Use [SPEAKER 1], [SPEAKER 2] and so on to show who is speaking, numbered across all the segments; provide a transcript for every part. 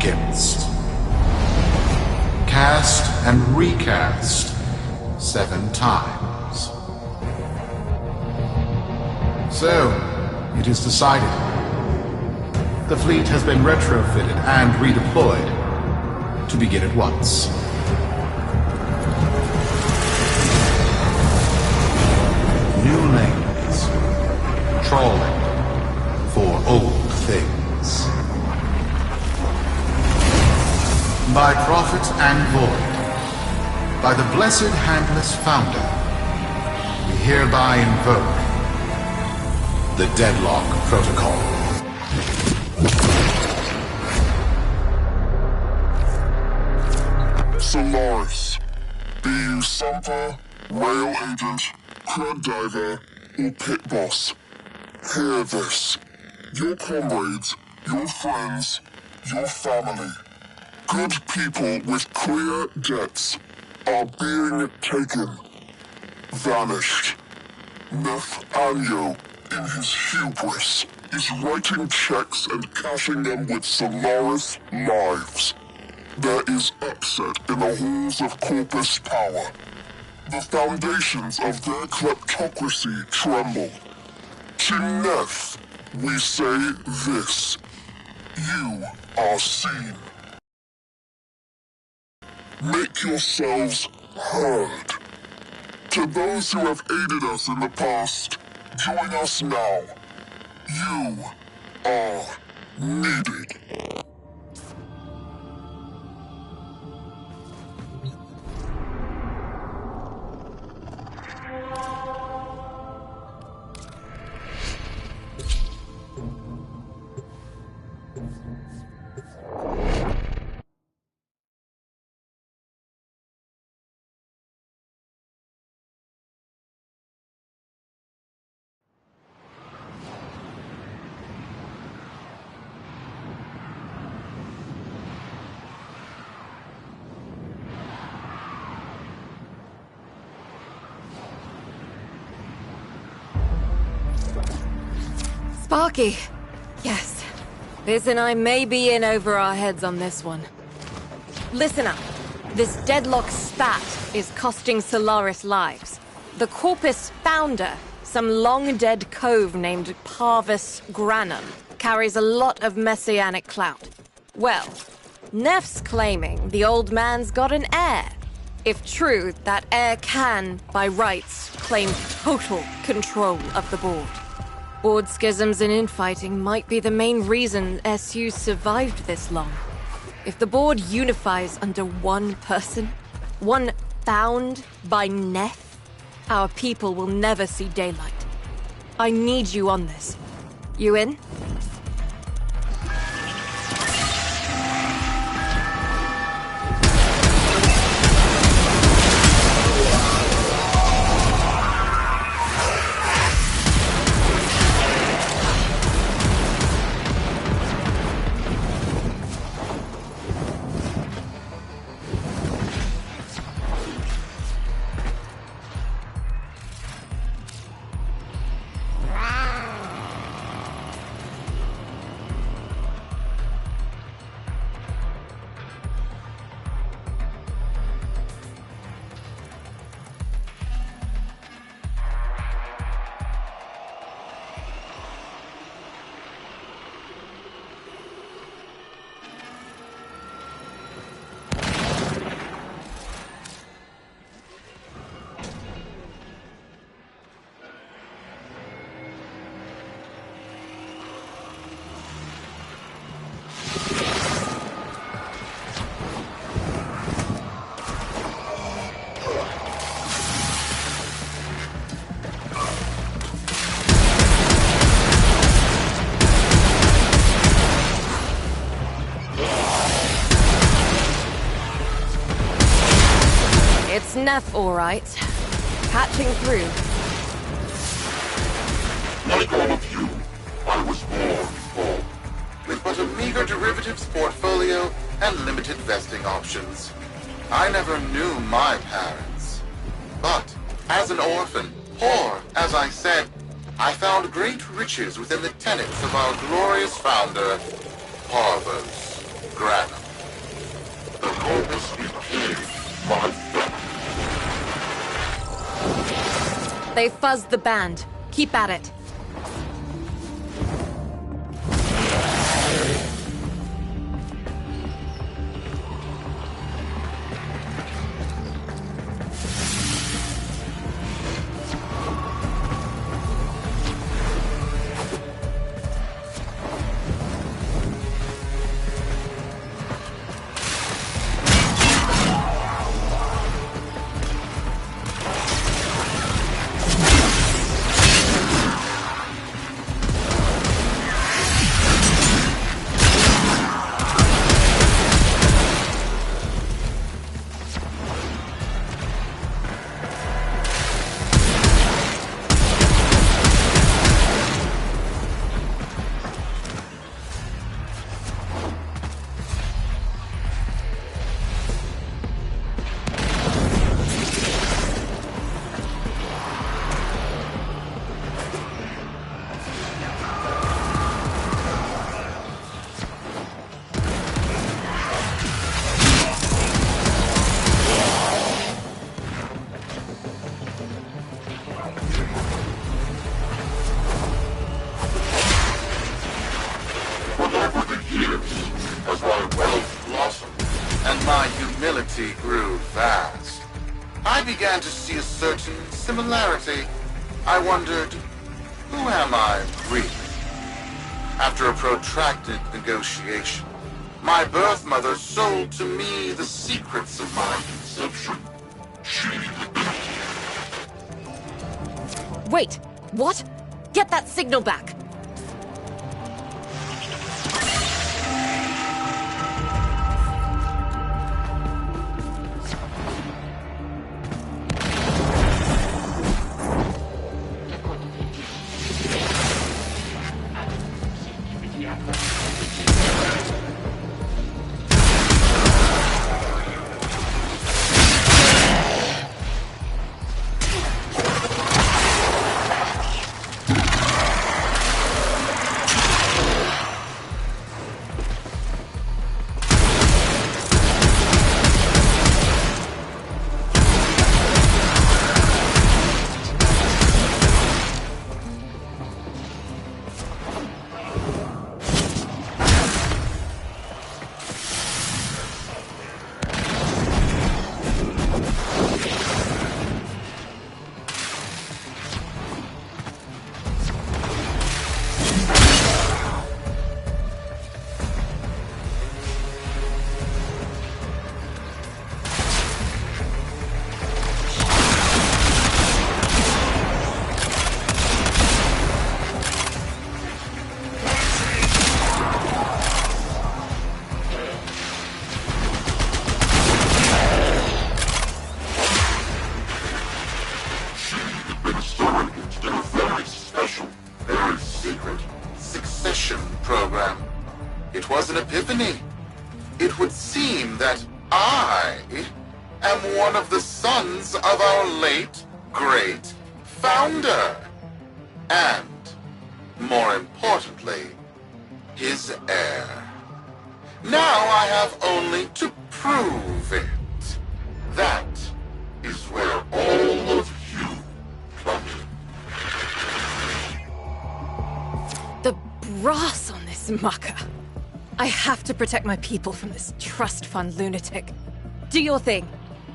[SPEAKER 1] against. Cast and recast 7 times. So, it is decided. The fleet has been retrofitted and redeployed to begin at once. New lanes. Trawling for old things. By prophet and void, by the blessed handless founder, we hereby invoke the Deadlock Protocol.
[SPEAKER 2] Solaris, be you Sumper, rail agent, crud diver, or pit boss, hear this. Your comrades, your friends, your family, good people with clear debts are being taken, vanished. Nathaniel, in his hubris, is writing checks and cashing them with Solaris lives. There is upset in the halls of Corpus power. The foundations of their kleptocracy tremble. To Neth, we say this. You are seen. Make yourselves heard. To those who have aided us in the past, join us now. You are needed.
[SPEAKER 3] Sparky. Yes. Biz and I may be in over our heads on this one. Listen up. This deadlock spat is costing Solaris lives. The Corpus founder, some long-dead cove named Parvis Granum, carries a lot of messianic clout. Well, Neff's claiming the old man's got an heir. If true, that heir can, by rights, claim total control of the board. Board schisms and infighting might be the main reason SU survived this long. If the board unifies under one person, one found by Neff, our people will never see daylight. I need you on this. You in? It's Neff, all right. Patching through.
[SPEAKER 2] Like all of you, I was born poor.
[SPEAKER 1] With but a meager derivatives portfolio and limited vesting options. I never knew my parents. But, as an orphan, poor, as I said, I found great riches within the tenets of our glorious founder, Parvis Granum.
[SPEAKER 3] They fuzzed the band. Keep at it.
[SPEAKER 1] Grew fast. I began to see a certain similarity. I wondered, who am I really? After a protracted negotiation, my birth mother sold to me the secrets of my conception.
[SPEAKER 3] Wait, what? Get that signal back!
[SPEAKER 1] It was an epiphany. It would seem that I am one of the sons of our late, great founder. And, more importantly, his heir. Now I have only to prove it. That is where all of you come in.
[SPEAKER 3] The brass on this mucker. I have to protect my people from this trust fund lunatic. Do your thing.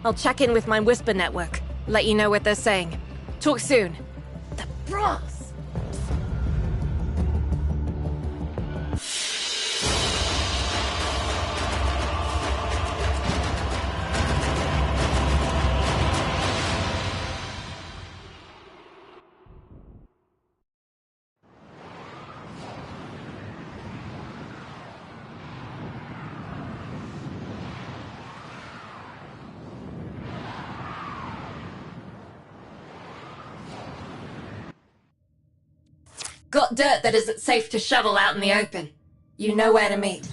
[SPEAKER 3] I'll check in with my Whisper network. Let you know what they're saying. Talk soon. The brass! Got dirt that isn't safe to shovel out in the open. You know where to meet.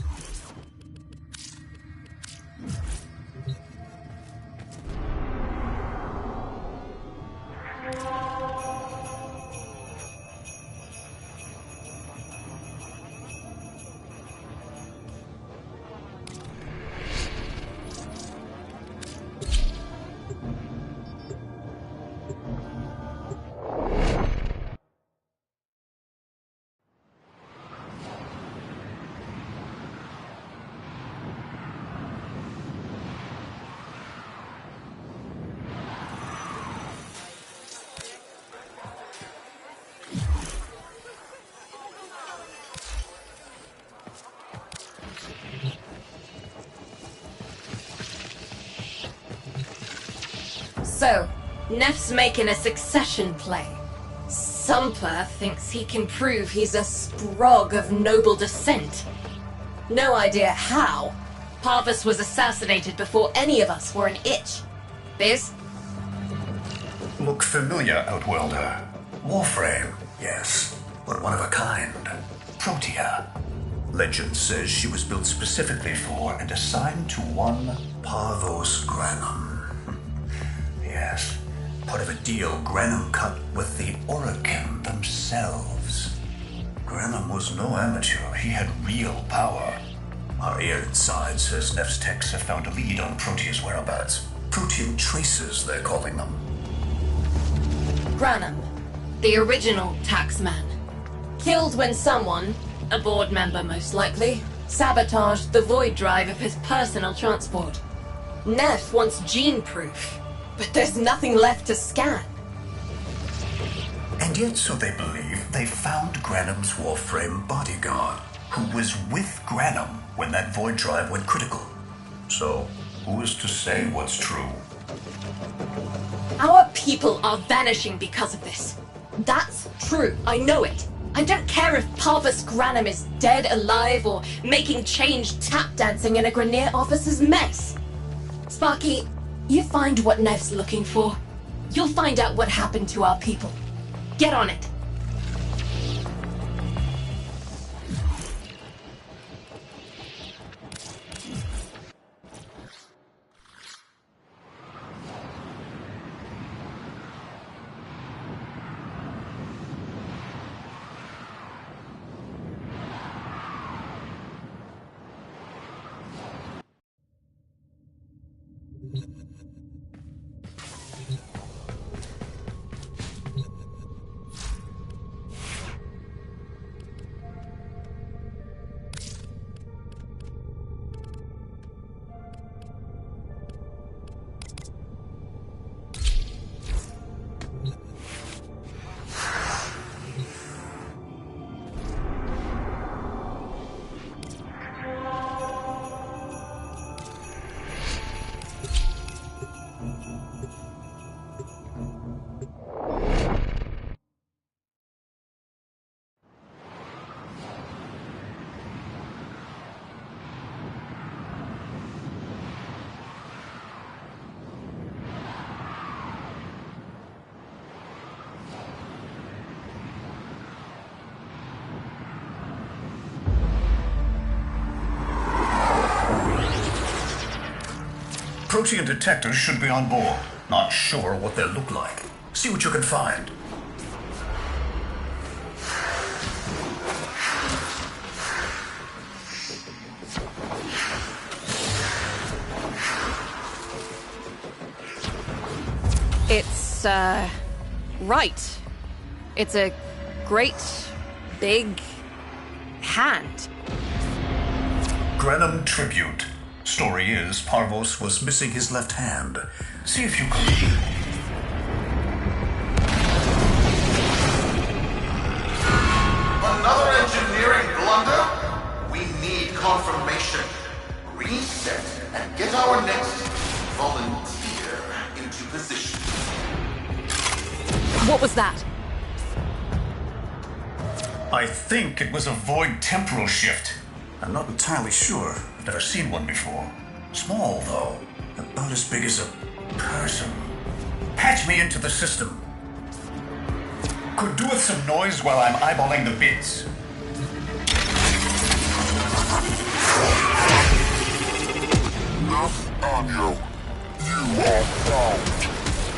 [SPEAKER 3] So, Neff's making a succession play. Sumper thinks he can prove he's a sprog of noble descent. No idea how. Parvus was assassinated before any of us were an itch. Biz?
[SPEAKER 4] Look familiar, Outworlder. Warframe, yes, but one of a kind. Protea. Legend says she was built specifically for and assigned to one Parvos Granum. Yes, part of a deal Granum cut with the Orokin themselves. Granum was no amateur. He had real power. Our ear inside says Neff's techs have found a lead on Protea's whereabouts. Protean traces, they're calling them.
[SPEAKER 3] Granum, the original taxman. Killed when someone, a board member most likely, sabotaged the void drive of his personal transport. Neff wants gene proof, but there's nothing left to scan.
[SPEAKER 4] And yet, so they believe, they found Granum's Warframe bodyguard, who was with Granum when that void drive went critical. So, who is to say what's true?
[SPEAKER 3] Our people are vanishing because of this. That's true, I know it. I don't care if Parvus Granum is dead, alive, or making change tap dancing in a Grenier officer's mess. Sparky, you find what Neff's looking for. You'll find out what happened to our people. Get on it.
[SPEAKER 4] Protean detectors should be on board. Not sure what they look like. See what you can find.
[SPEAKER 3] It's, right. It's a great, big hand.
[SPEAKER 4] Granum tribute. Story is, Parvos was missing his left hand. See if you can...
[SPEAKER 1] Another engineering blunder? We need confirmation. Reset and get our next volunteer into position.
[SPEAKER 3] What was that?
[SPEAKER 4] I think it was a void temporal shift. I'm not entirely sure. I've never seen one before. Small, though. About as big as a person. Patch me into the system. Could do with some noise while I'm eyeballing the bits.
[SPEAKER 2] Nathaniel, you are found.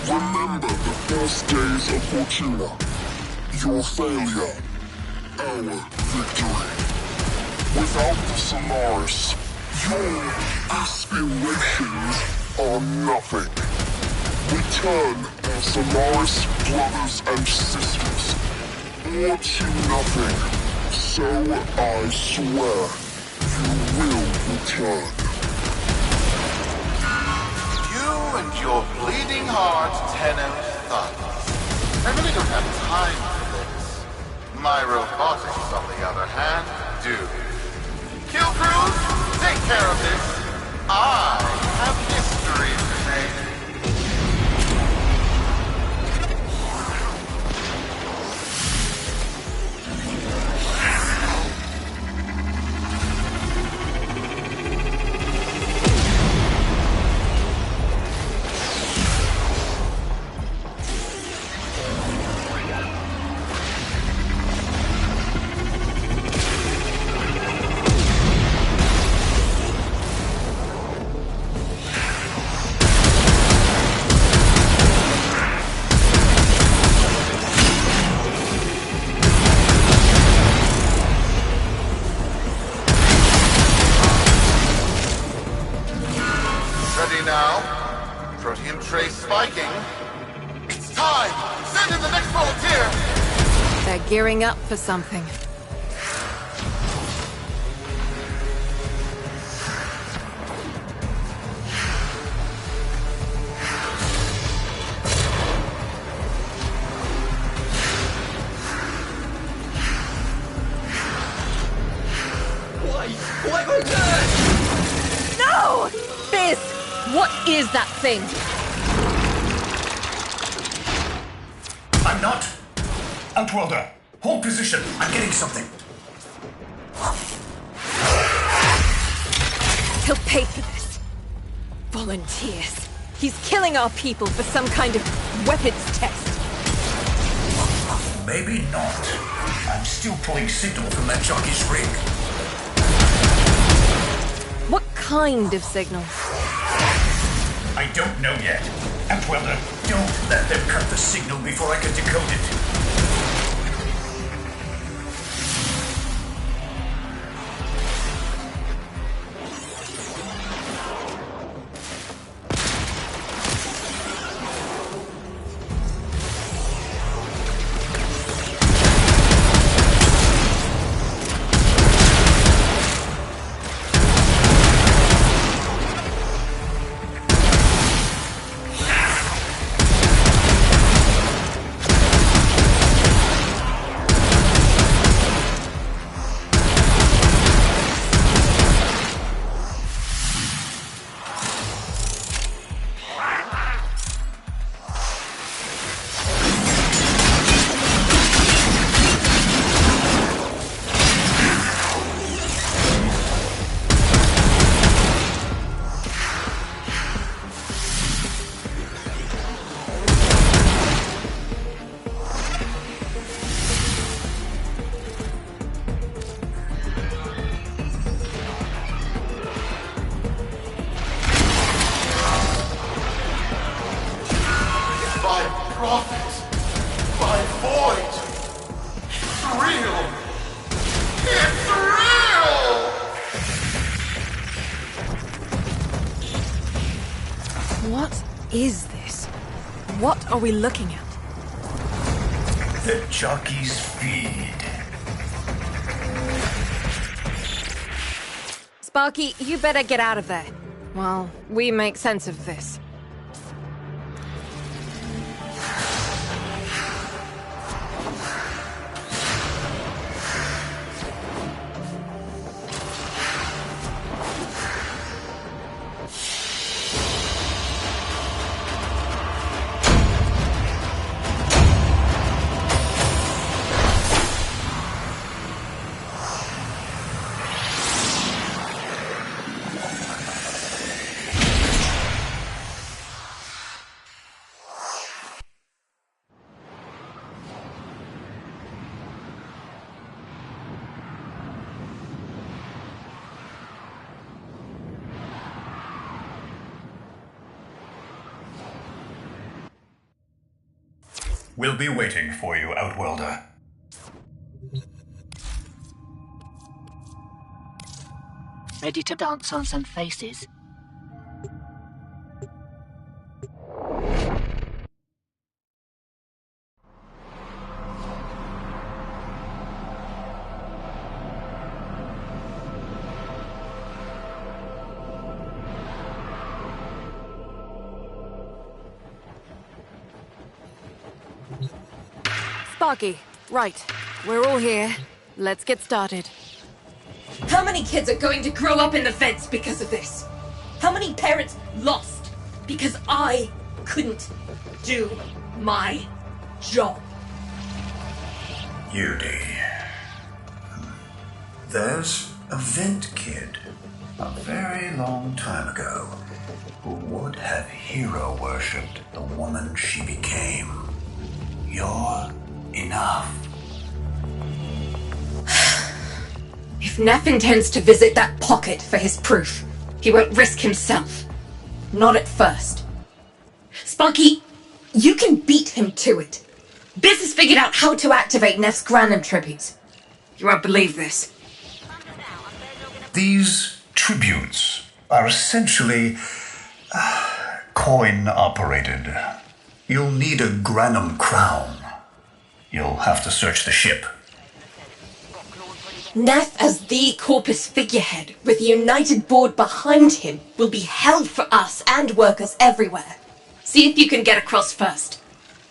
[SPEAKER 2] Remember the first days of Fortuna. Your failure, our victory. Without the Solaris, your aspirations are nothing. Return our Solaris brothers and sisters, or to nothing. So I swear, you will return.
[SPEAKER 1] You and your bleeding heart, Tenno thugs. I really don't have time for this. My robotics, on the other hand, do. Kill crews, take care of this. I have history to make. now. Protean trace spiking. It's time! Send in the next volunteer!
[SPEAKER 3] They're gearing up for something.
[SPEAKER 4] Why was that?
[SPEAKER 3] No! Fizz! What is that thing?
[SPEAKER 4] I'm not. Outworlder, hold position. I'm getting something.
[SPEAKER 3] He'll pay for this. Volunteers. He's killing our people for some kind of weapons test.
[SPEAKER 4] Maybe not. I'm still pulling signal from that jockey's rig.
[SPEAKER 3] What kind of signal?
[SPEAKER 4] I don't know yet. Outworlder, don't let them cut the signal before I can decode it.
[SPEAKER 3] What is this? What are we looking at?
[SPEAKER 4] The jockey's feed.
[SPEAKER 3] Sparky, you better get out of there. Well, we make sense of this.
[SPEAKER 4] We'll be waiting for you, Outworlder.
[SPEAKER 5] Ready to dance on some faces?
[SPEAKER 3] Sparky, right. We're all here. Let's get started. How many kids are going to grow up in the feds because of this? How many parents lost because I couldn't do my job?
[SPEAKER 4] Yudi. There's a vent kid, a very long time ago, who would have hero-worshipped the woman she became. You're enough.
[SPEAKER 3] If Neff intends to visit that pocket for his proof, he won't risk himself. Not at first. Sparky, you can beat him to it. Biz has figured out how to activate Neff's Granum tributes. You won't believe this.
[SPEAKER 4] These tributes are essentially Coin-operated. You'll need a Granum crown. You'll have to search the ship.
[SPEAKER 6] Neff as the Corpus figurehead, with the United Board behind him, will be hell for us and workers everywhere. See if you can get across first.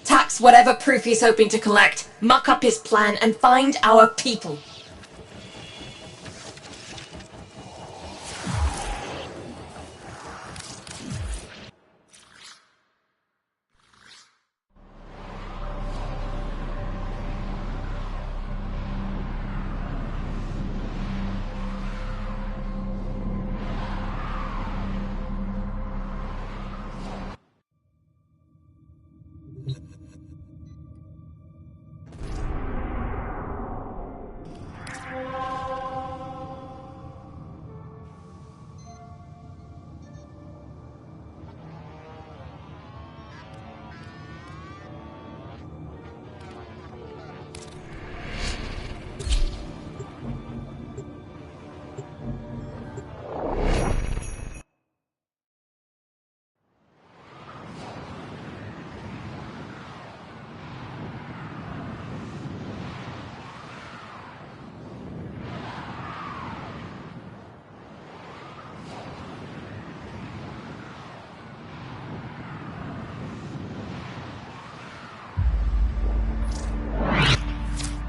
[SPEAKER 6] Tax whatever proof he's hoping to collect, muck up his plan, and find our people.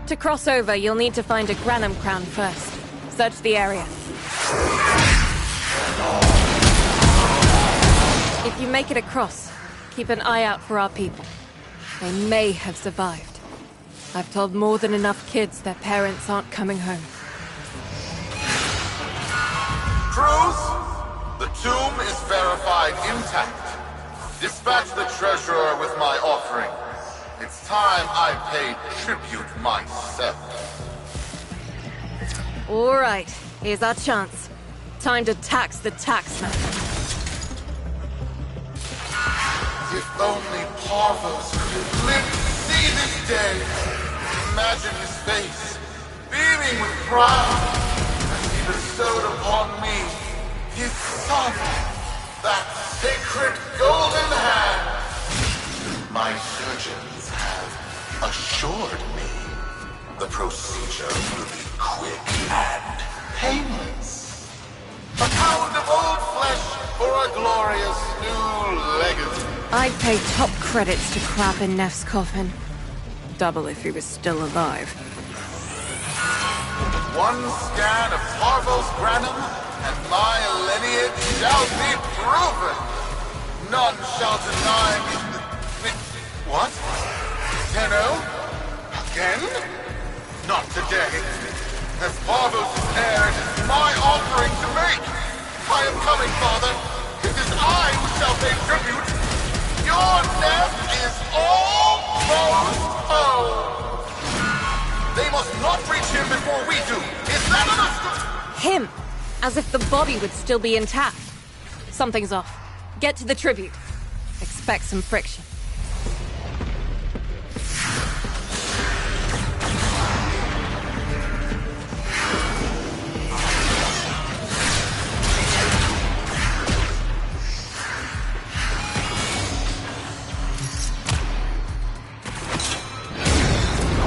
[SPEAKER 3] To cross over, you'll need to find a Granum crown first. Search the area. If you make it across, keep an eye out for our people. They may have survived. I've told more than enough kids their parents aren't coming home.
[SPEAKER 1] Truth? The tomb is verified intact. Dispatch the treasurer with my offering. It's time I paid tribute myself.
[SPEAKER 3] All right, here's our chance. Time to tax the taxman.
[SPEAKER 1] If only Parvos could live to see this day. Imagine his face, beaming with pride, as he bestowed upon me his son, that sacred golden hand. My surgeons have assured me the procedure will be quick and painless. A pound of old flesh for a glorious new legacy.
[SPEAKER 3] I'd pay top credits to crap in Neff's coffin. Double if he was still alive.
[SPEAKER 1] One scan of Parvos Granum, and my lineage shall be proven. None shall deny me. What? Tenno? Again? Not today. As Parvos' heir, it is my offering to make. I am coming, Father. It is I who shall pay tribute. Your death is almost home. They must not reach him before we do. Is that understood?
[SPEAKER 3] Him! As if the body would still be intact. Something's off. Get to the tribute. Expect some friction.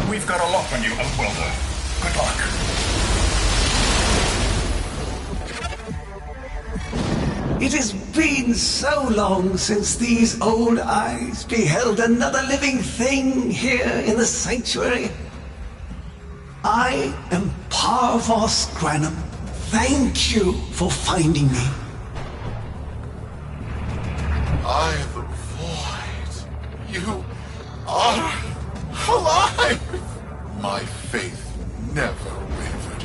[SPEAKER 4] We've got a lock on you, Outwelder. Good luck.
[SPEAKER 7] It has been so long since these old eyes beheld another living thing here in the sanctuary. I am Parvos Granum. Thank you for finding me.
[SPEAKER 1] I am the void. You are alive! My faith never wavered.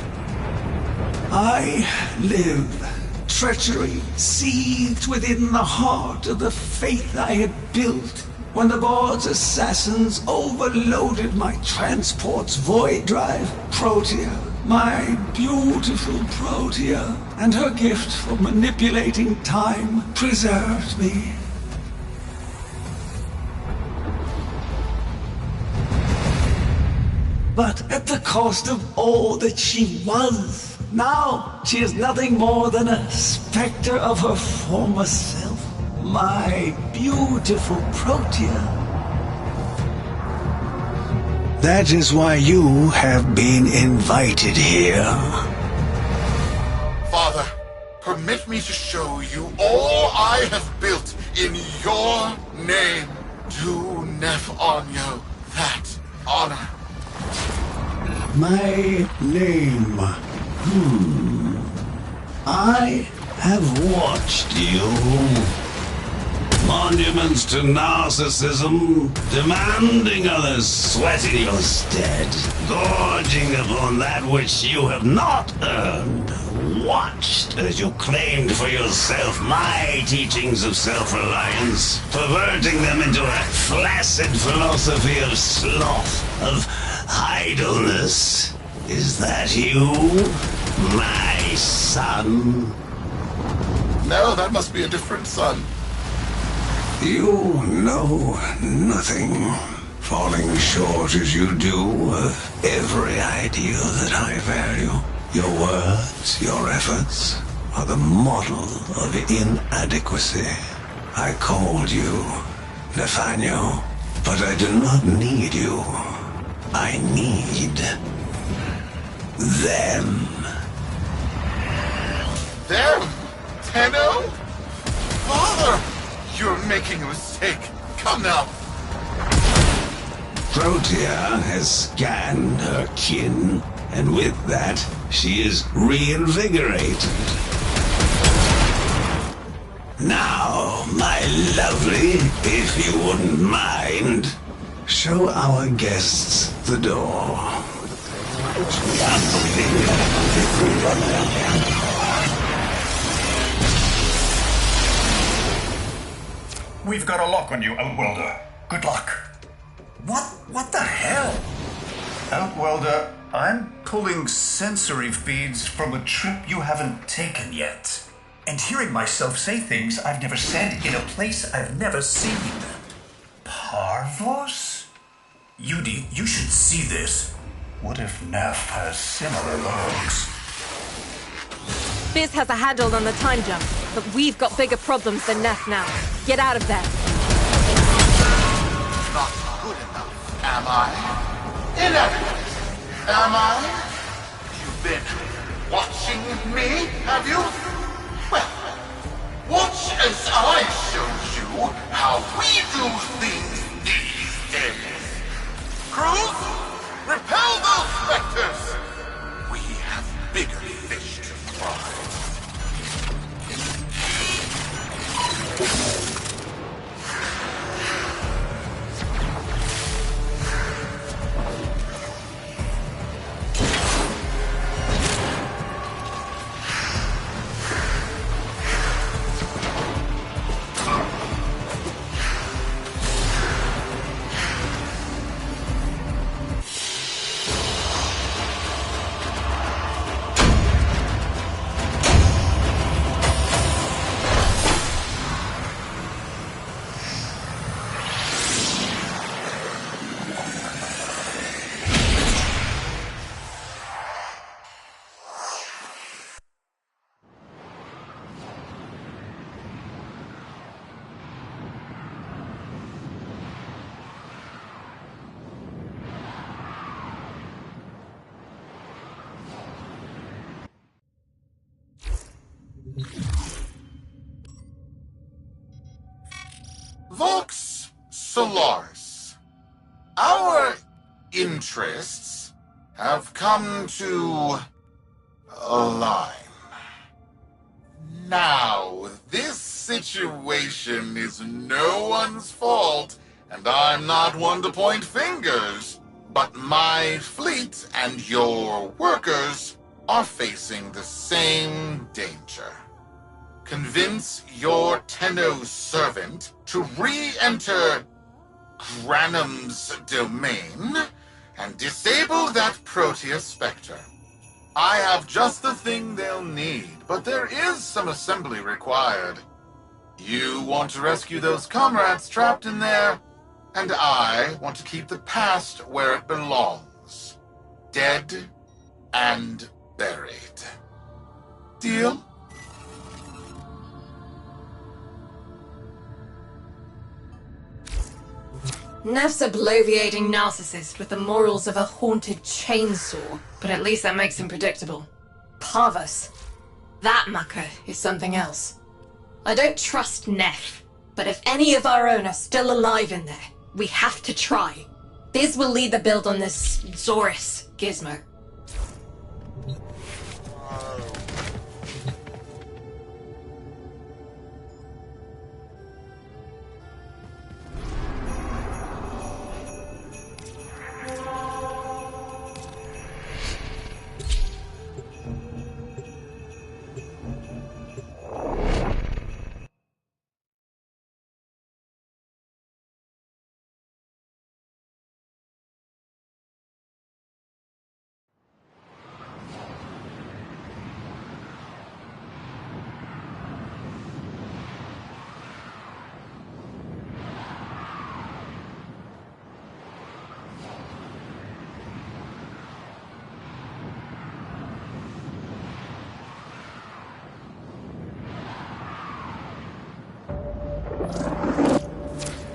[SPEAKER 7] I live. Treachery seethed within the heart of the faith I had built when the board's assassins overloaded my transport's void drive. Protea, my beautiful Protea, and her gift for manipulating time preserved me. But at the cost of all that she was. Now, she is nothing more than a specter of her former self. my beautiful Protea. That is why you have been invited here.
[SPEAKER 1] Father, permit me to show you all I have built in your name. Do Nef Anyo that honor.
[SPEAKER 7] My name. I have watched you. Monuments to narcissism, demanding others sweat in your stead, gorging upon that which you have not earned. Watched as you claimed for yourself my teachings of self-reliance, perverting them into a flaccid philosophy of sloth, of idleness. Is that you, my son?
[SPEAKER 1] No, that must be a different son.
[SPEAKER 7] You know nothing, falling short as you do of every ideal that I value. Your words, your efforts, are the model of inadequacy. I called you Nathaniel, but I do not need you. I need them.
[SPEAKER 1] Them? Tenno? Father! You're making a mistake. Come now.
[SPEAKER 7] Protea has scanned her kin, and with that, she is reinvigorated. Now, my lovely, if you wouldn't mind, show our guests the door.
[SPEAKER 4] We've got a lock on you, Outworlder. Good luck. What the hell? Outworlder, I'm pulling sensory feeds from a trip you haven't taken yet. And hearing myself say things I've never said in a place I've never seen. Parvos? Yudi, you should see this. What if Neff has similar logs?
[SPEAKER 3] Fizz has a handle on the time jump, but we've got bigger problems than Neff now. Get out of there.
[SPEAKER 1] Not good enough, am I? Inadequate, am I? You've been watching me, have you? Well, watch as I show you how we do things these days. Crews, repel those specters! We have bigger fish to fry. Vox Solaris. Our interests have come to align. Now, this situation is no one's fault, and I'm not one to point fingers, but my fleet and your workers are facing the same danger. Convince your Tenno servant to re-enter Granum's domain and disable that Protea Spectre. I have just the thing they'll need, but there is some assembly required. You want to rescue those comrades trapped in there, and I want to keep the past where it belongs. Dead and buried. Deal?
[SPEAKER 3] Neff's a bloviating narcissist with the morals of a haunted chainsaw, but at least that makes him predictable. Parvus. That mucker is something else. I don't trust Neff, but if any of our own are still alive in there, we have to try. Biz will lead the build on this Zorus gizmo.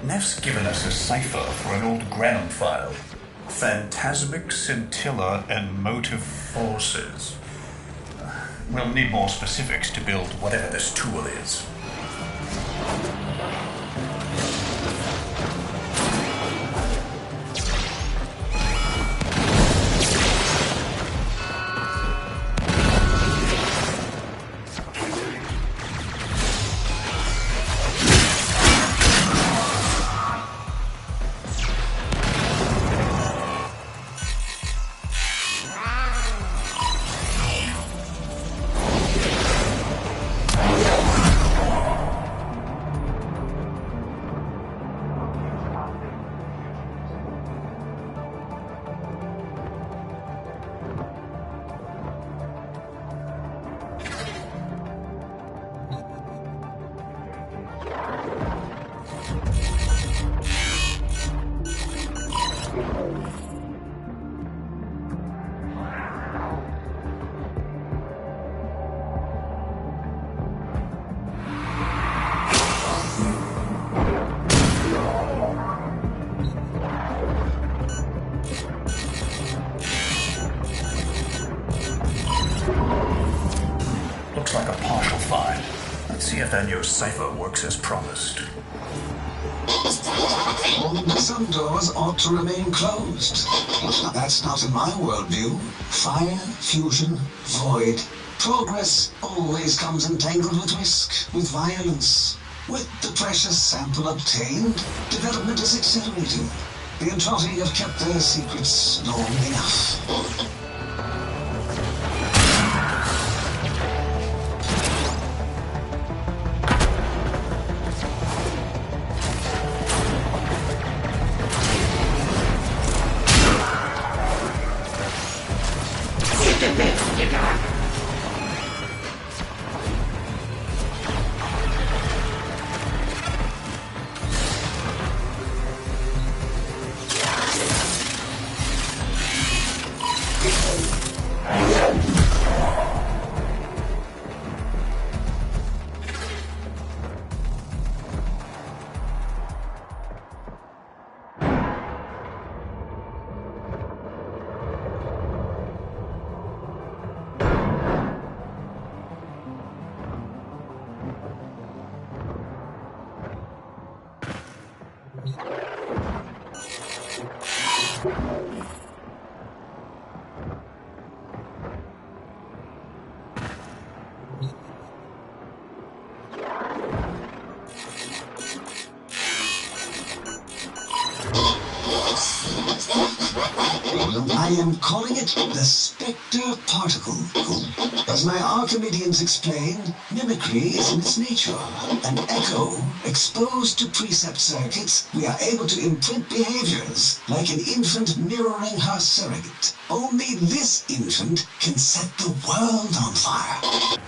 [SPEAKER 4] Neff's given us a cipher for an old Granum file. Phantasmic scintilla and motive forces. We'll need more specifics to build whatever this tool is. Looks like a partial find. Let's see if that new cipher works as promised.
[SPEAKER 7] Some doors ought to remain closed. That's not in my worldview. Fire, fusion, void. Progress always comes entangled with risk, with violence. With the precious sample obtained, development is accelerating. The Entrati have kept their secrets long enough. I am calling it the Spectre Particle. As my Archimedeans explained, mimicry is in its nature. An echo, exposed to precept circuits, we are able to imprint behaviors like an infant mirroring her surrogate. Only this infant can set the world on fire.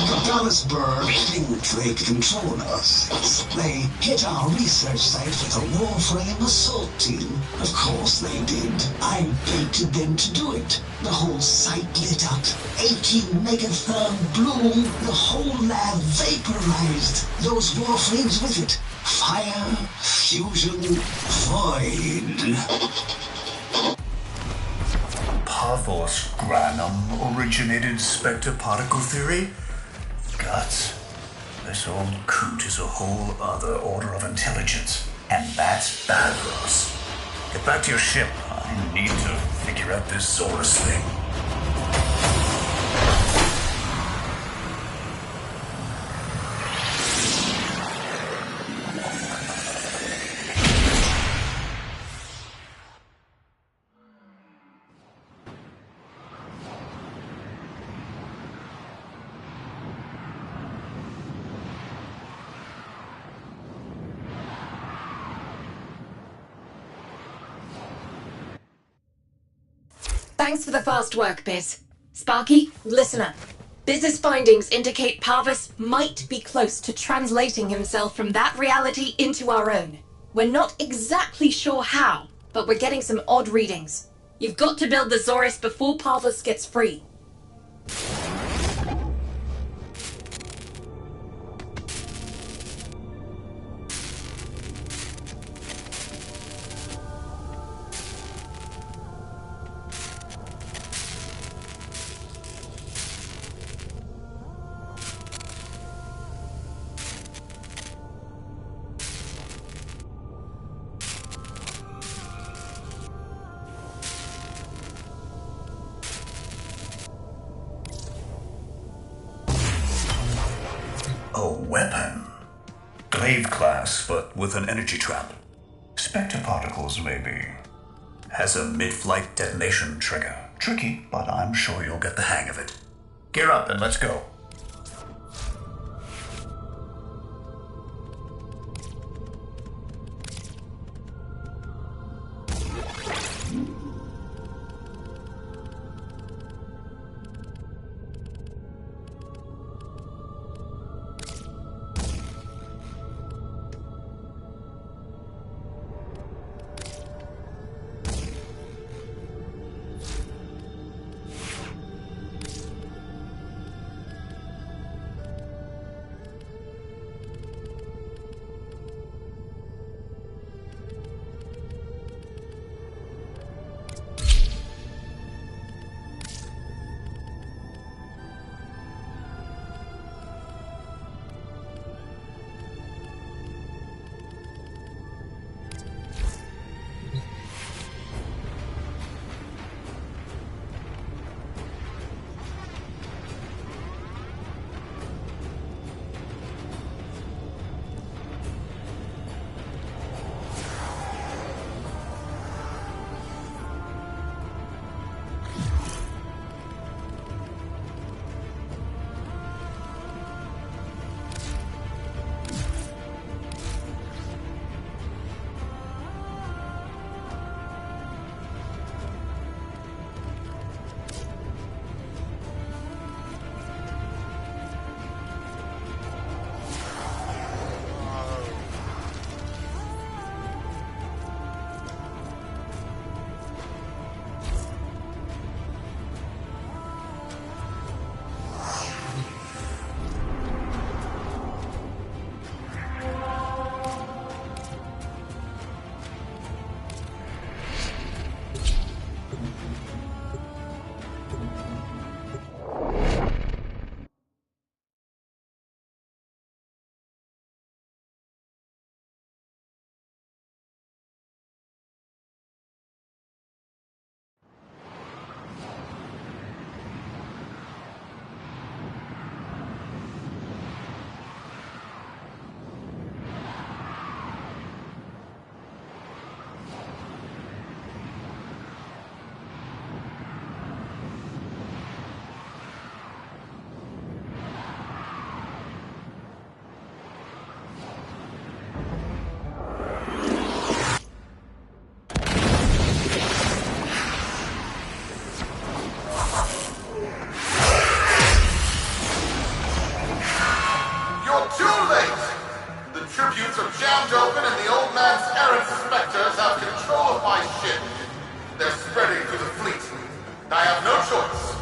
[SPEAKER 7] The Dallasburg think they control us. They hit our research site with a Warframe assault team. Of course they did. I baited them to do it. The whole site lit up. 18 megatherm bloom. The whole lab vaporized. Those Warframes with it. Fire, fusion, void.
[SPEAKER 4] Pathos Granum originated Spectre particle theory? Guts. This old coot is a whole other order of intelligence. And that's Badros. Get back to your ship. I need to figure out this Zorus thing.
[SPEAKER 6] Thanks for the fast work, Biz. Sparky, listen up. Biz's findings indicate Parvus might be close to translating himself from that reality into our own. We're not exactly sure how, but we're getting some odd readings. You've got to build the Zorus before Parvus gets free.
[SPEAKER 4] A weapon. Glaive class, but with an energy trap. Spectre particles, maybe. Has a mid-flight detonation trigger. Tricky, but I'm sure you'll get the hang of it. Gear up and let's go.
[SPEAKER 1] jumped open and the old man's errant specters have control of my ship. They're spreading through the fleet. I have no choice.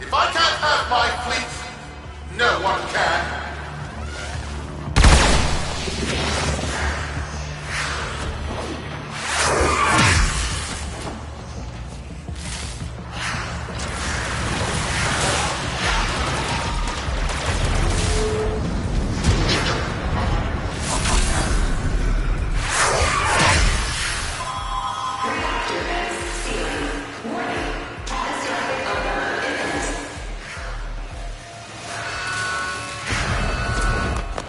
[SPEAKER 1] If I can't have my fleet, no one can.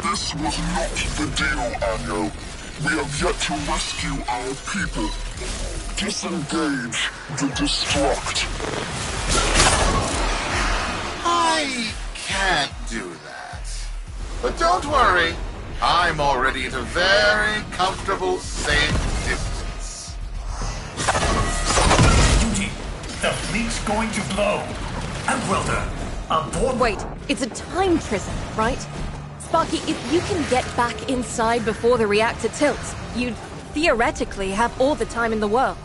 [SPEAKER 2] This was not the deal, Anyo. We have yet to rescue our people. Disengage the destruct.
[SPEAKER 1] I can't do that. But don't worry. I'm already at a very comfortable, safe distance.
[SPEAKER 4] Duty, the fleet's going to blow. Outwelder, aboard.
[SPEAKER 3] Wait, it's a time prison, right? Sparky, if you can get back inside before the reactor tilts, you'd theoretically have all the time in the world.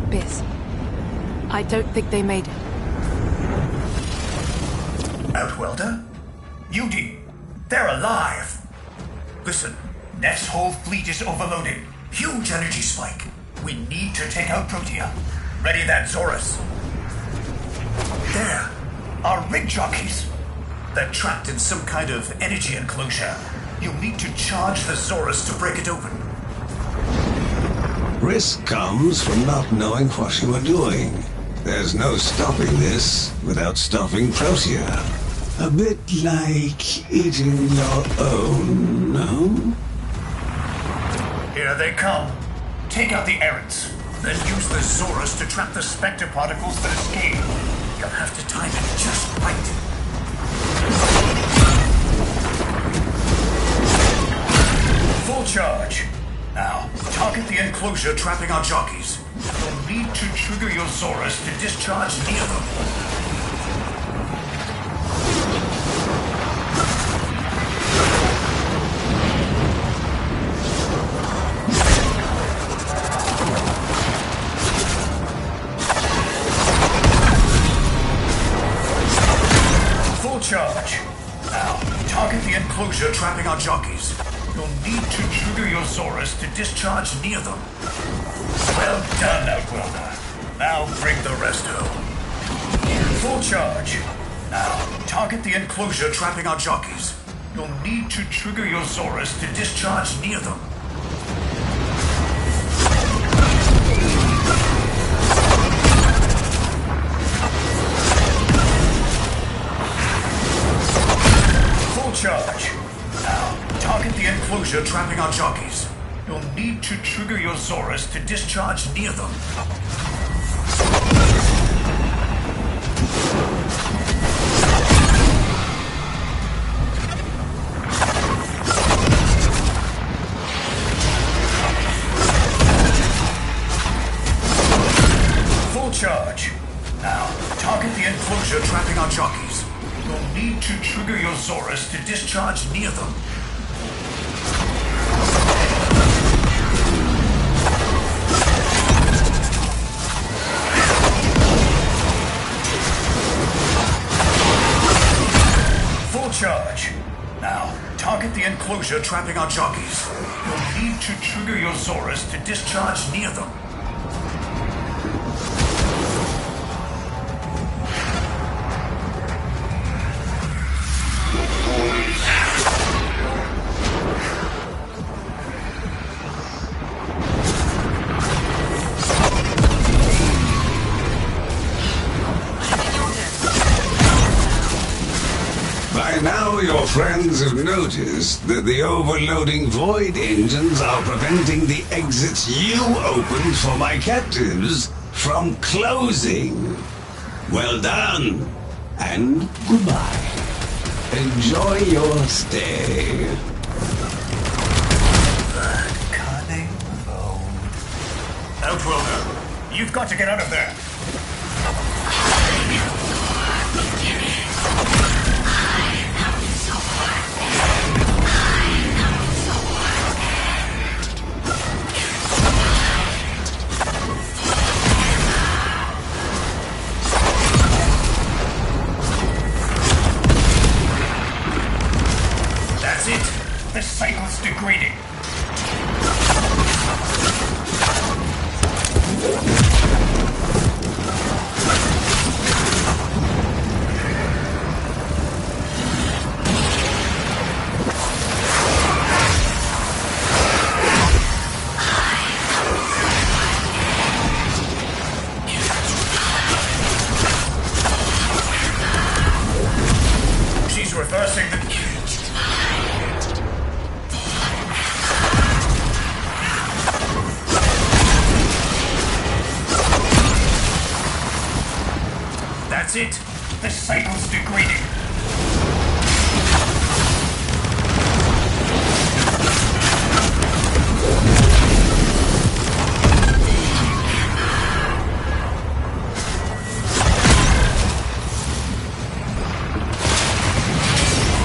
[SPEAKER 3] Biz. I don't think they made it.
[SPEAKER 4] Outwelder? Beauty, they're alive. Listen, Neff's whole fleet is overloaded. Huge energy spike. We need to take out Protea. Ready that, Zorus. There, our rig jockeys. They're trapped in some kind of energy enclosure. You'll need to charge the Zorus to break it open.
[SPEAKER 7] Risk comes from not knowing what you are doing. There's no stopping this without stopping Protea. A bit like eating your own, no?
[SPEAKER 4] Here they come. Take out the errants, then use the Zorus to trap the spectre particles that escape. You'll have to time it just right. Full charge. Now, target the enclosure trapping our jockeys. You'll need to trigger your Zorus to discharge near them. Full charge. Now, target the enclosure trapping our jockeys. You'll need to trigger your Zorus to discharge near them. Well done, Outwelder. Now bring the rest home. Full charge. Now, target the enclosure trapping our jockeys. You'll need to trigger your Zorus to discharge near them. Full charge. Now, target the enclosure trapping our jockeys. You'll need to trigger your Zorus to discharge near them. Full charge. Now, target the enclosure trapping our jockeys. You'll need to trigger your Zorus to discharge near them. Now, target the enclosure trapping our jockeys. You'll need to trigger your Zorus to discharge near them.
[SPEAKER 7] By now, your friends have noticed that the overloading void engines are preventing the exits you opened for my captives from closing. Well done, and goodbye. Enjoy your stay.
[SPEAKER 4] Cunning mode. Outworlder, you've got to get out of there. That's it. The cycle's degrading. She's reversing the... That's it. The cycle's degrading.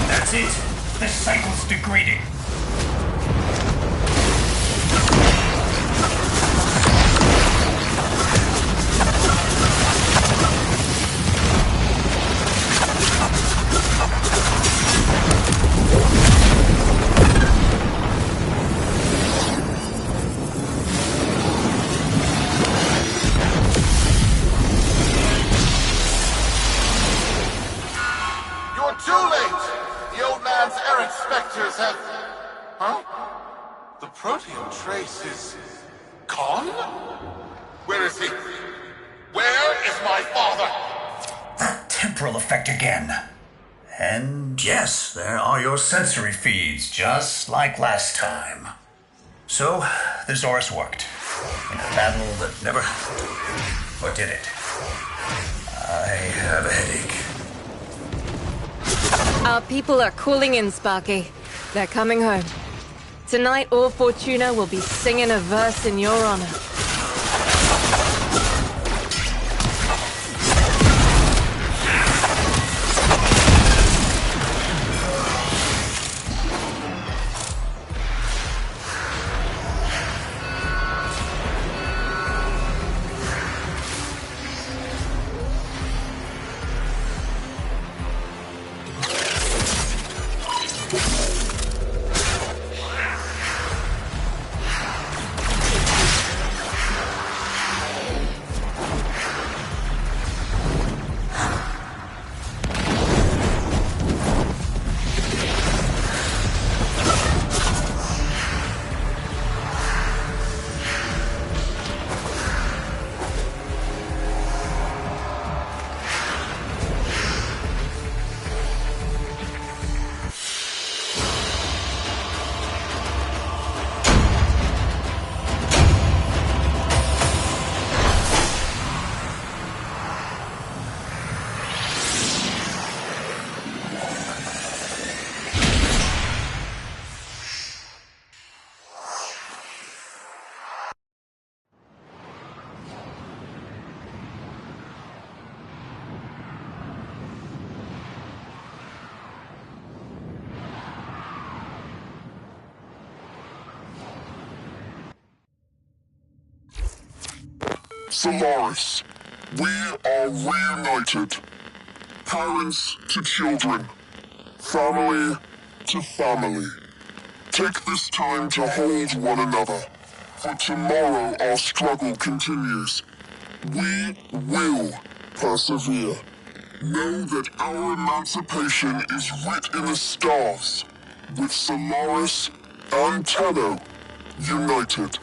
[SPEAKER 4] That's it. The cycle's degrading.
[SPEAKER 1] You're too late! The old man's errant specters have... Huh? The proteome trace is... gone? Where is he? Where is my father?
[SPEAKER 4] That temporal effect again. And yes, there are your sensory feeds, just like last time. So, the Zorus worked. In a battle that never... Or did it? I have a headache.
[SPEAKER 3] Our people are calling in, Sparky. They're coming home. Tonight, all Fortuna will be singing a verse in your honor.
[SPEAKER 2] Solaris, we are reunited. Parents to children, family to family. Take this time to hold one another, for tomorrow our struggle continues. We will persevere. Know that our emancipation is writ in the stars, with Solaris and Tenno united.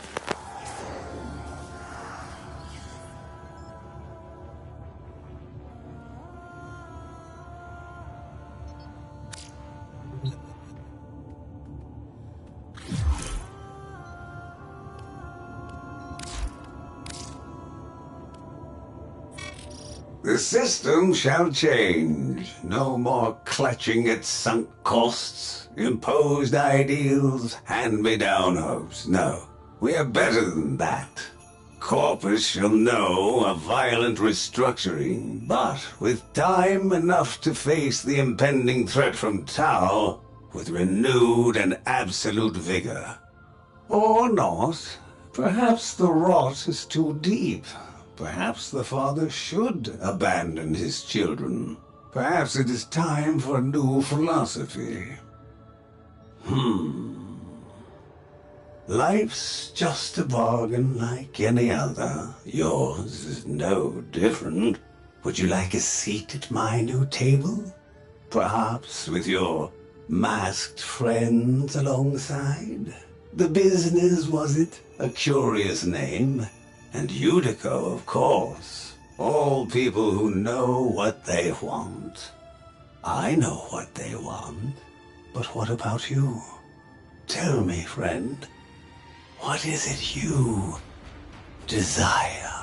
[SPEAKER 7] The system shall change. No more clutching at sunk costs, imposed ideals, hand-me-down hopes. No, we are better than that. Corpus shall know a violent restructuring, but with time enough to face the impending threat from Tau with renewed and absolute vigor. Or not. Perhaps the rot is too deep. Perhaps the father should abandon his children. Perhaps it is time for a new philosophy. Life's just a bargain like any other. Yours is no different. Would you like a seat at my new table? Perhaps with your masked friends alongside? The business, was it? A curious name. And Unico, of course. All people who know what they want. I know what they want. But what about you? Tell me, friend. What is it you desire?